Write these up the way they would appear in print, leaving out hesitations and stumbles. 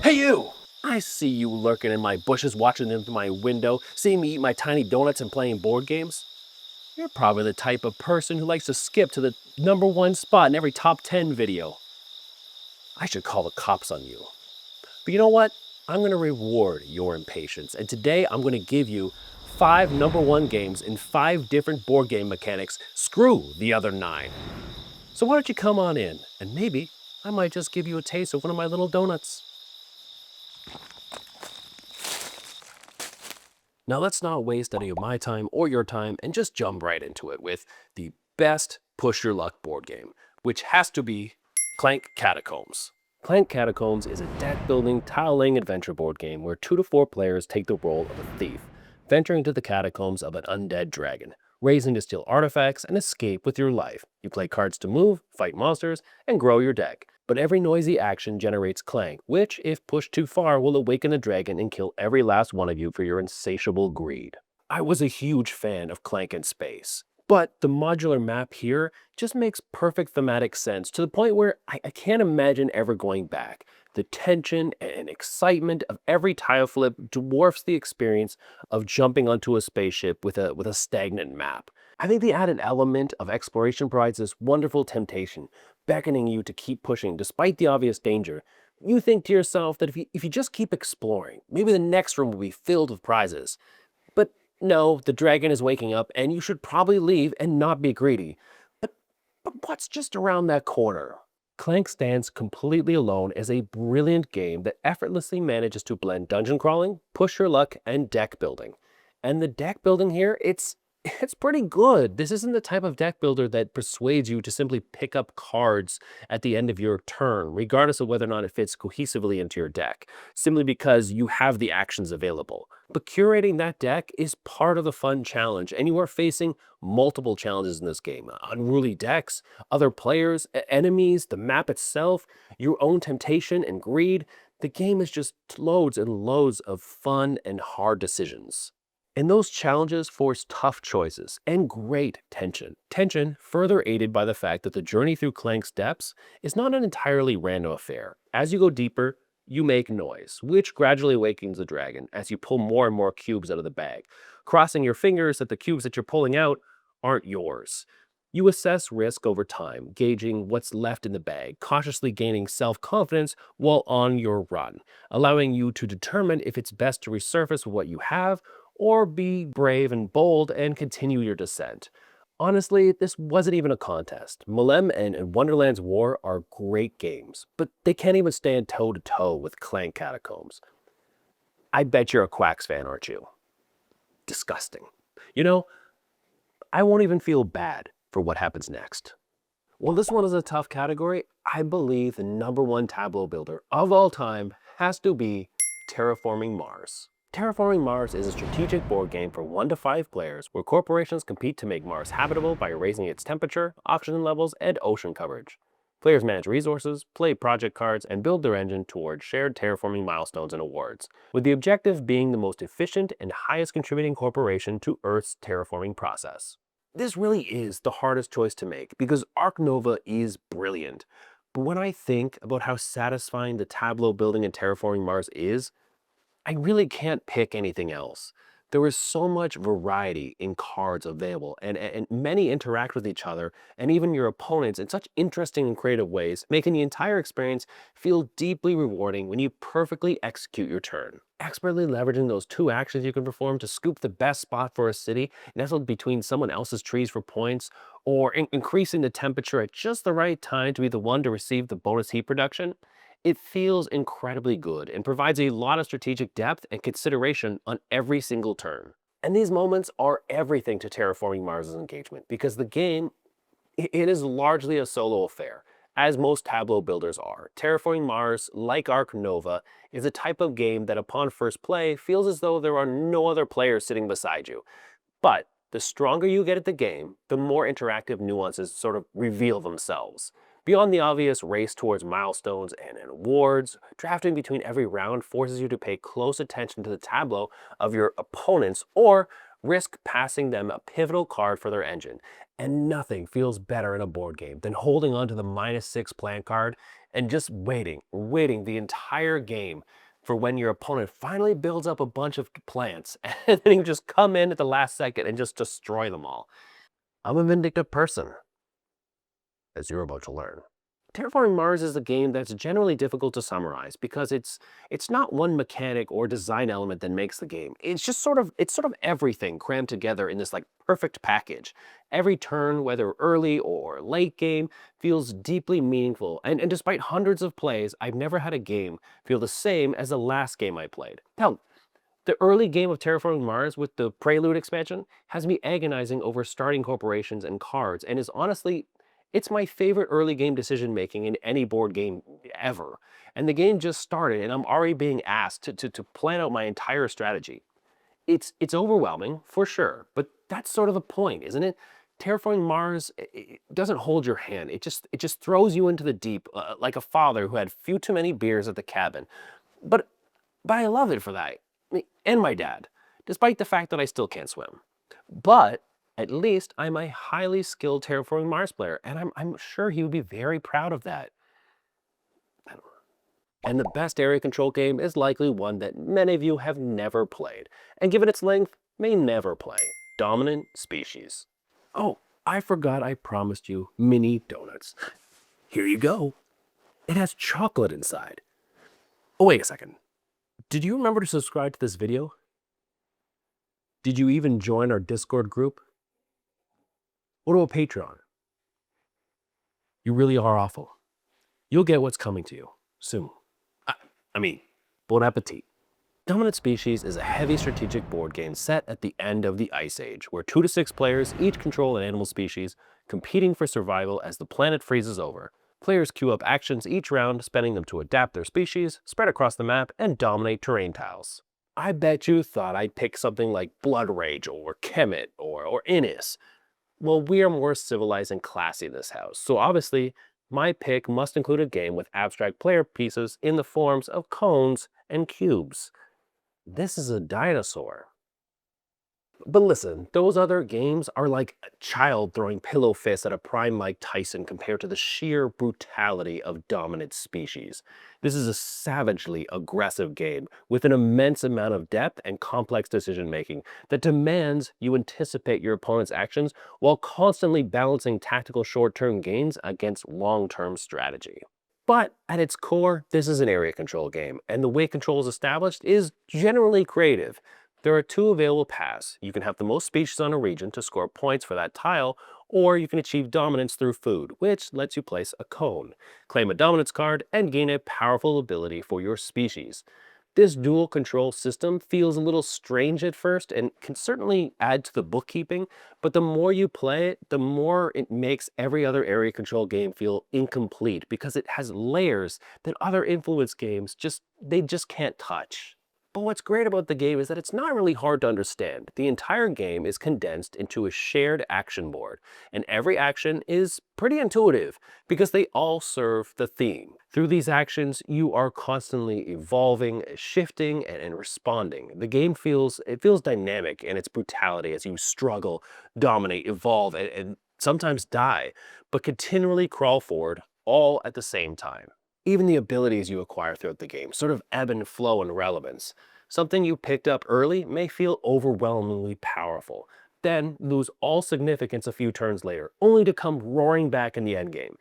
Hey you! I see you lurking in my bushes watching into my window, seeing me eat my tiny donuts and playing board games. You're probably the type of person who likes to skip to the #1 spot in every top 10 video. I should call the cops on you. But you know what? I'm going to reward your impatience, and today I'm going to give you 5 #1 games in 5 different board game mechanics. Screw the other 9. So why don't you come on in, and maybe I might just give you a taste of one of my little donuts. Now let's not waste any of my time or your time and just jump right into it with the best push your luck board game, which has to be Clank Catacombs. Clank Catacombs is a deck-building, tile-laying adventure board game where 2 to 4 players take the role of a thief, venturing into the catacombs of an undead dragon, raising to steal artifacts and escape with your life. You play cards to move, fight monsters, and grow your deck. But every noisy action generates clank, which, if pushed too far, will awaken the dragon and kill every last one of you for your insatiable greed. I was a huge fan of Clank in Space, but the modular map here just makes perfect thematic sense to the point where I can't imagine ever going back. The tension and excitement of every tile flip dwarfs the experience of jumping onto a spaceship with a stagnant map. I think the added element of exploration provides this wonderful temptation, beckoning you to keep pushing despite the obvious danger. You think to yourself that if you just keep exploring, maybe the next room will be filled with prizes. But no, the dragon is waking up and you should probably leave and not be greedy. But, but what's just around that corner? Clank stands completely alone as a brilliant game that effortlessly manages to blend dungeon crawling, push your luck, and deck building. And the deck building here, it's pretty good. This isn't the type of deck builder that persuades you to simply pick up cards at the end of your turn, regardless of whether or not it fits cohesively into your deck, simply because you have the actions available. But curating that deck is part of the fun challenge, and you are facing multiple challenges in this game. Unruly decks, other players, enemies, the map itself, your own temptation and greed. The game is just loads and loads of fun and hard decisions. And those challenges force tough choices and great tension. Tension further aided by the fact that the journey through Clank's depths is not an entirely random affair. As you go deeper, you make noise, which gradually awakens the dragon as you pull more and more cubes out of the bag, crossing your fingers that the cubes that you're pulling out aren't yours. You assess risk over time, gauging what's left in the bag, cautiously gaining self-confidence while on your run, allowing you to determine if it's best to resurface what you have or be brave and bold and continue your descent. Honestly, this wasn't even a contest. Malem and Wonderland's War are great games, but they can't even stand toe-to-toe with Clank Catacombs. I bet you're a Quacks fan, aren't you? Disgusting. You know, I won't even feel bad for what happens next. Well, this one is a tough category. I believe the #1 tableau builder of all time has to be Terraforming Mars. Terraforming Mars is a strategic board game for 1 to 5 players where corporations compete to make Mars habitable by raising its temperature, oxygen levels, and ocean coverage. Players manage resources, play project cards, and build their engine towards shared terraforming milestones and awards, with the objective being the most efficient and highest contributing corporation to Earth's terraforming process. This really is the hardest choice to make because Ark Nova is brilliant. But when I think about how satisfying the tableau building in Terraforming Mars is, I really can't pick anything else. There is so much variety in cards available, and many interact with each other and even your opponents in such interesting and creative ways, making the entire experience feel deeply rewarding when you perfectly execute your turn. Expertly leveraging those 2 actions you can perform to scoop the best spot for a city, nestled between someone else's trees for points, or increasing the temperature at just the right time to be the one to receive the bonus heat production. It feels incredibly good and provides a lot of strategic depth and consideration on every single turn. And these moments are everything to Terraforming Mars' engagement because the game, it is largely a solo affair, as most tableau builders are. Terraforming Mars, like Ark Nova, is a type of game that upon first play feels as though there are no other players sitting beside you. But the stronger you get at the game, the more interactive nuances sort of reveal themselves. Beyond the obvious race towards milestones and awards, drafting between every round forces you to pay close attention to the tableau of your opponents or risk passing them a pivotal card for their engine. And nothing feels better in a board game than holding on to the -6 plant card and just waiting the entire game for when your opponent finally builds up a bunch of plants and then you just come in at the last second and just destroy them all. I'm a vindictive person, as you're about to learn. Terraforming Mars is a game that's generally difficult to summarize because it's not one mechanic or design element that makes the game. It's sort of everything crammed together in this like perfect package. Every turn, whether early or late game, feels deeply meaningful. And despite hundreds of plays, I've never had a game feel the same as the last game I played. Hell, the early game of Terraforming Mars with the Prelude expansion has me agonizing over starting corporations and cards and is honestly it's my favorite early game decision making in any board game ever. And the game just started and I'm already being asked to plan out my entire strategy. It's overwhelming for sure, but that's sort of the point, isn't it? Terraforming Mars it doesn't hold your hand. It just throws you into the deep like a father who had few too many beers at the cabin. But but I love it for that. And my dad, despite the fact that I still can't swim. But at least I'm a highly skilled Terraforming Mars player, and I'm sure he would be very proud of that. And the best area control game is likely one that many of you have never played, and given its length, may never play. Dominant Species. Oh, I forgot I promised you mini donuts. Here you go. It has chocolate inside. Oh, wait a second. Did you remember to subscribe to this video? Did you even join our Discord group? What about Patreon? You really are awful. You'll get what's coming to you soon. I mean, bon appetit. Dominant Species is a heavy strategic board game set at the end of the Ice Age, where 2 to 6 players each control an animal species, competing for survival as the planet freezes over. Players queue up actions each round, spending them to adapt their species, spread across the map, and dominate terrain tiles. I bet you thought I'd pick something like Blood Rage or Kemet or Innis. Well, we are more civilized and classy in this house, so obviously my pick must include a game with abstract player pieces in the forms of cones and cubes. This is a dinosaur. But listen, those other games are like a child throwing pillow fists at a prime Mike Tyson compared to the sheer brutality of Dominant Species. This is a savagely aggressive game with an immense amount of depth and complex decision making that demands you anticipate your opponent's actions while constantly balancing tactical short-term gains against long-term strategy. But at its core, this is an area control game, and the way control is established is generally creative. There are 2 available paths. You can have the most species on a region to score points for that tile, or you can achieve dominance through food, which lets you place a cone, claim a dominance card, and gain a powerful ability for your species. This dual control system feels a little strange at first and can certainly add to the bookkeeping, but the more you play it, the more it makes every other area control game feel incomplete because it has layers that other influence games just can't touch. But what's great about the game is that it's not really hard to understand. The entire game is condensed into a shared action board, and every action is pretty intuitive because they all serve the theme. Through these actions, you are constantly evolving, shifting, and responding. The game feels dynamic in its brutality as you struggle, dominate, evolve, and sometimes die, but continually crawl forward all at the same time. Even the abilities you acquire throughout the game sort of ebb and flow in relevance. Something you picked up early may feel overwhelmingly powerful, then lose all significance a few turns later, only to come roaring back in the endgame.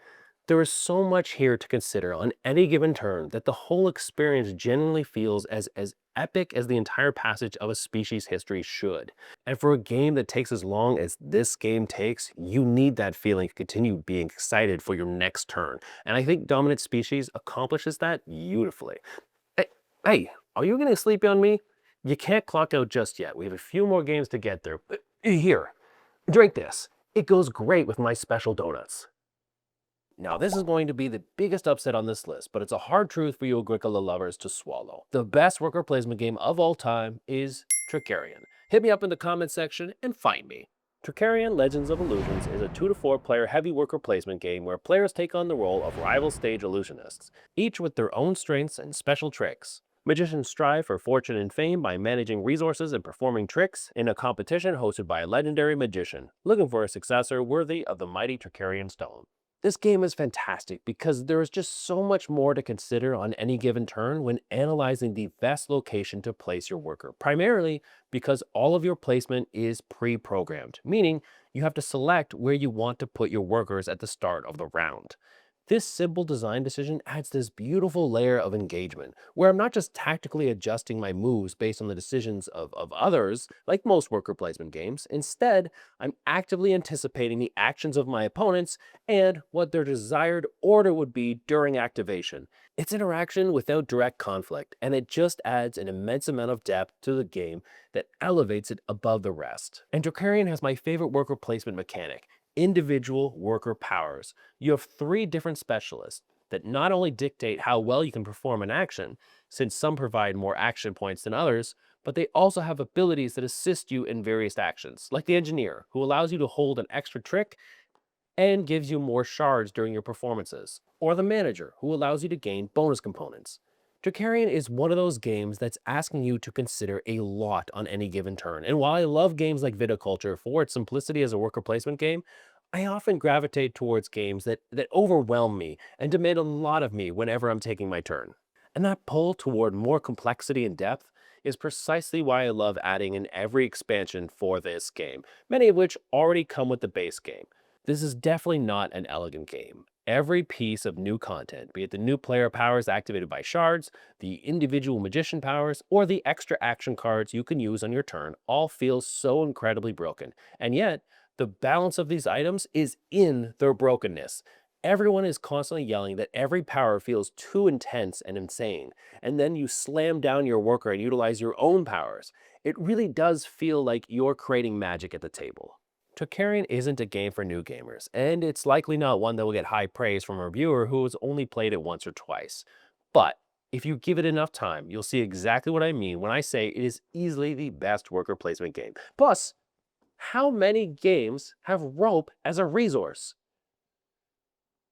There is so much here to consider on any given turn that the whole experience genuinely feels as epic as the entire passage of a species' history should. And for a game that takes as long as this game takes, you need that feeling to continue being excited for your next turn. And I think Dominant Species accomplishes that beautifully. Hey, are you getting sleepy on me? You can't clock out just yet. We have a few more games to get there. Here, drink this. It goes great with my special donuts. Now, this is going to be the biggest upset on this list, but it's a hard truth for you Agricola lovers to swallow. The best worker placement game of all time is Trickerion. Hit me up in the comment section and find me. Trickerion Legends of Illusions is a 2 to 4 player heavy worker placement game where players take on the role of rival stage illusionists, each with their own strengths and special tricks. Magicians strive for fortune and fame by managing resources and performing tricks in a competition hosted by a legendary magician, looking for a successor worthy of the mighty Trickerion stone. This game is fantastic because there is just so much more to consider on any given turn when analyzing the best location to place your worker, primarily because all of your placement is pre-programmed, meaning you have to select where you want to put your workers at the start of the round. This simple design decision adds this beautiful layer of engagement, where I'm not just tactically adjusting my moves based on the decisions of others, like most worker placement games. Instead, I'm actively anticipating the actions of my opponents and what their desired order would be during activation. It's interaction without direct conflict, and it just adds an immense amount of depth to the game that elevates it above the rest. And Dracarion has my favorite worker placement mechanic: individual worker powers. You have three different specialists that not only dictate how well you can perform an action, since some provide more action points than others, but they also have abilities that assist you in various actions, like the engineer, who allows you to hold an extra trick and gives you more shards during your performances, or the manager, who allows you to gain bonus components. Trickerion is one of those games that's asking you to consider a lot on any given turn, and while I love games like Viticulture for its simplicity as a worker placement game, I often gravitate towards games that overwhelm me and demand a lot of me whenever I'm taking my turn. And that pull toward more complexity and depth is precisely why I love adding in every expansion for this game, many of which already come with the base game. This is definitely not an elegant game. Every piece of new content, be it the new player powers activated by shards, the individual magician powers, or the extra action cards you can use on your turn, all feels so incredibly broken. And yet, the balance of these items is in their brokenness. Everyone is constantly yelling that every power feels too intense and insane, and then you slam down your worker and utilize your own powers. It really does feel like you're creating magic at the table. Trickerion isn't a game for new gamers, and it's likely not one that will get high praise from a reviewer who has only played it once or twice. But if you give it enough time, you'll see exactly what I mean when I say it is easily the best worker placement game. Plus, how many games have rope as a resource?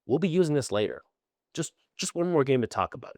We'll be using this later. Just one more game to talk about.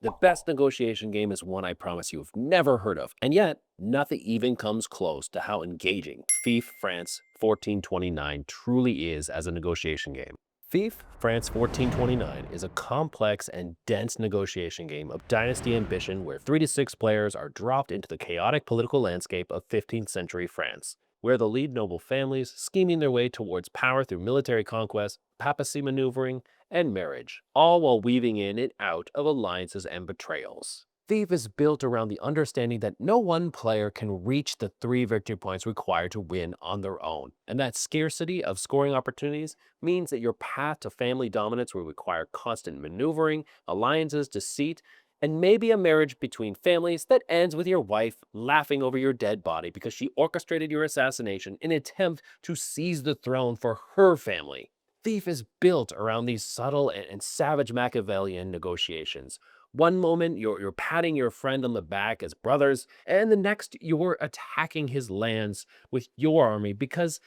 The best negotiation game is one I promise you've never heard of, and yet nothing even comes close to how engaging Fief France 1429 truly is as a negotiation game. Fief France 1429 is a complex and dense negotiation game of dynasty ambition where 3 to 6 players are dropped into the chaotic political landscape of 15th century France, where the lead noble families scheming their way towards power through military conquest, papacy maneuvering, and marriage, all while weaving in and out of alliances and betrayals. Thief is built around the understanding that no one player can reach the 3 victory points required to win on their own, and that scarcity of scoring opportunities means that your path to family dominance will require constant maneuvering, alliances, deceit, and maybe a marriage between families that ends with your wife laughing over your dead body because she orchestrated your assassination in an attempt to seize the throne for her family. Thief is built around these subtle and savage Machiavellian negotiations. One moment you're patting your friend on the back as brothers, and the next you're attacking his lands with your army because,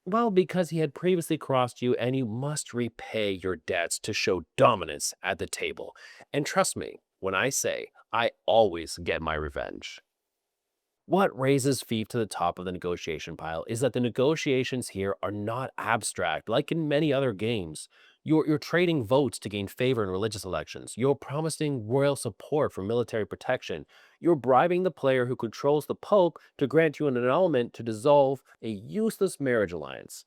well, because he had previously crossed you and you must repay your debts to show dominance at the table. And trust me when I say I always get my revenge. What raises Fief to the top of the negotiation pile is that the negotiations here are not abstract like in many other games. You're trading votes to gain favor in religious elections. You're promising royal support for military protection. You're bribing the player who controls the Pope to grant you an annulment to dissolve a useless marriage alliance.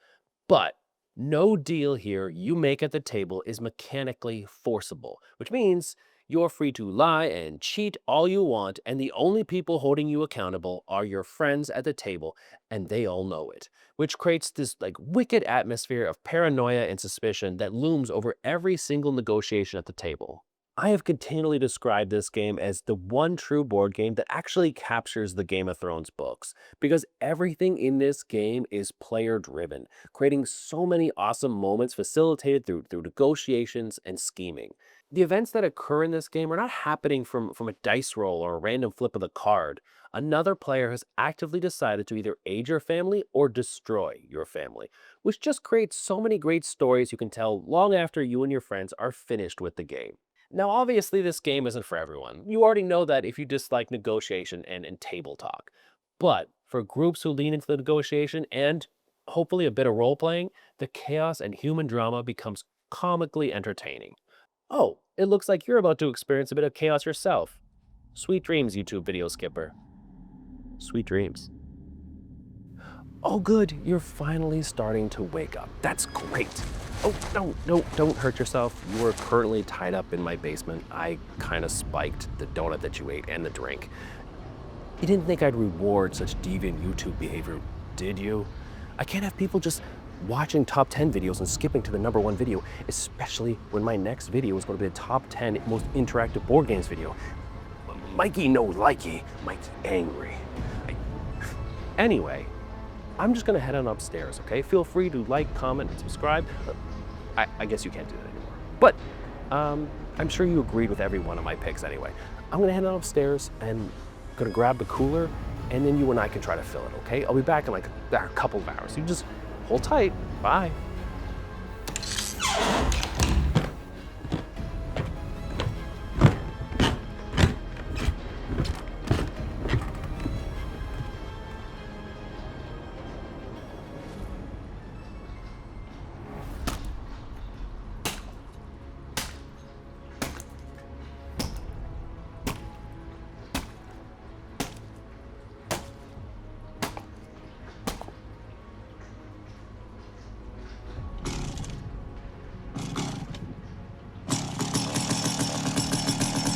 But no deal here you make at the table is mechanically forcible, which means you're free to lie and cheat all you want, and the only people holding you accountable are your friends at the table, and they all know it, which creates this wicked atmosphere of paranoia and suspicion that looms over every single negotiation at the table. I have continually described this game as the one true board game that actually captures the Game of Thrones books, because everything in this game is player driven, creating so many awesome moments facilitated through negotiations and scheming. The events that occur in this game are not happening from a dice roll or a random flip of the card. Another player has actively decided to either aid your family or destroy your family, which just creates so many great stories you can tell long after you and your friends are finished with the game. Now, obviously, this game isn't for everyone. You already know that if you dislike negotiation and table talk. But for groups who lean into the negotiation and hopefully a bit of role playing, the chaos and human drama becomes comically entertaining. Oh, it looks like you're about to experience a bit of chaos yourself. Sweet dreams, YouTube video skipper. Sweet dreams. Oh, good, you're finally starting to wake up. That's great. Oh, don't hurt yourself. You are currently tied up in my basement. I kind of spiked the donut that you ate and the drink. You didn't think I'd reward such deviant YouTube behavior, did you? I can't have people just watching top 10 videos and skipping to the #1 video, especially when my next video is going to be the top 10 most interactive board games video. Mikey no likey, Mikey angry. Anyway, I'm just gonna head on upstairs, okay? Feel free to like, comment, and subscribe. I guess you can't do that anymore. But I'm sure you agreed with every one of my picks anyway. I'm gonna head on upstairs and gonna grab the cooler, and then you and I can try to fill it, okay? I'll be back in like a couple of hours. You just hold tight. Bye.